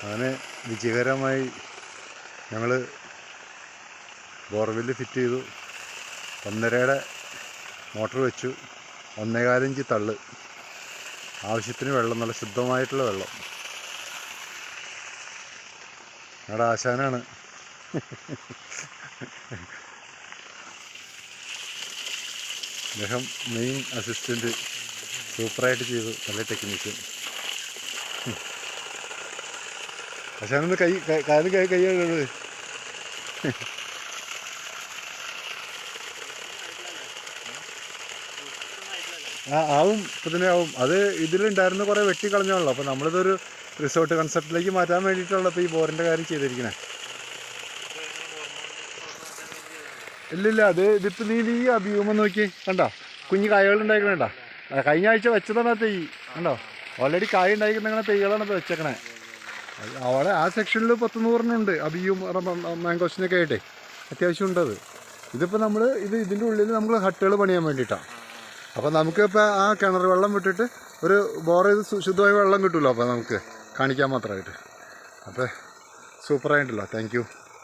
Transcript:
അങ്ങനെ വിജയകരമായി ഞങ്ങൾ ബോർവെല്ല് ഫിറ്റ് ചെയ്തു. 1.5 മോട്ടർ വെച്ചു. 1.25 ഇഞ്ച് തള്ള്. ആവശ്യത്തിന് വെള്ളം, നല്ല ശുദ്ധമായിട്ടുള്ള വെള്ളം. ഞങ്ങളുടെ ആശാനാണ്. അദ്ദേഹം മെയിൻ അസിസ്റ്റൻ്റ്. സൂപ്പറായിട്ട് ചെയ്തു. നല്ല ടെക്നീഷ്യൻ. ആശാനൊന്ന് കൈ കഴുകുന്നത്. ആവും, ഇപ്പം തന്നെ ആവും. അത് ഇതിലുണ്ടായിരുന്ന കുറേ വെട്ടിക്കളഞ്ഞാണല്ലോ. അപ്പോൾ നമ്മളിതൊരു റിസോർട്ട് കൺസെപ്റ്റിലേക്ക് മാറ്റാൻ വേണ്ടിയിട്ടുള്ള ഇപ്പോൾ ഈ ബോറിൻ്റെ കാര്യം ചെയ്തിരിക്കണേ. ഇല്ലില്ല, ഇതിപ്പോൾ നീ ഈ അഭിയൂമം നോക്കി കണ്ടോ, കുഞ്ഞു കായകളുണ്ടായിക്കണേണ്ട. കഴിഞ്ഞ ആഴ്ച വെച്ചതാണ് ആ തെയ്യ് കണ്ടോ. ഓൾറെഡി കായ ഉണ്ടായിരിക്കുന്ന തെയ്യകളാണ് ഇപ്പോൾ വെച്ചേക്കണേ. അവിടെ ആ സെക്ഷനിൽ 10-100 അഭിയും മാങ്കോസിനൊക്കെ ആയിട്ടേ അത്യാവശ്യം ഉണ്ടത്. ഇതിപ്പോൾ നമ്മൾ ഇതിൻ്റെ ഉള്ളിൽ നമ്മൾ ഹട്ടുകൾ പണിയാൻ വേണ്ടിയിട്ടാണ്. അപ്പോൾ നമുക്കിപ്പോൾ ആ കിണർ വെള്ളം വിട്ടിട്ട് ഒരു ബോർ ചെയ്ത് ശുദ്ധമായ വെള്ളം കിട്ടുമല്ലോ. അപ്പോൾ നമുക്ക് കാണിക്കാൻ മാത്രമായിട്ട്. അപ്പോൾ സൂപ്പറായിട്ടുണ്ടല്ലോ. Thank you.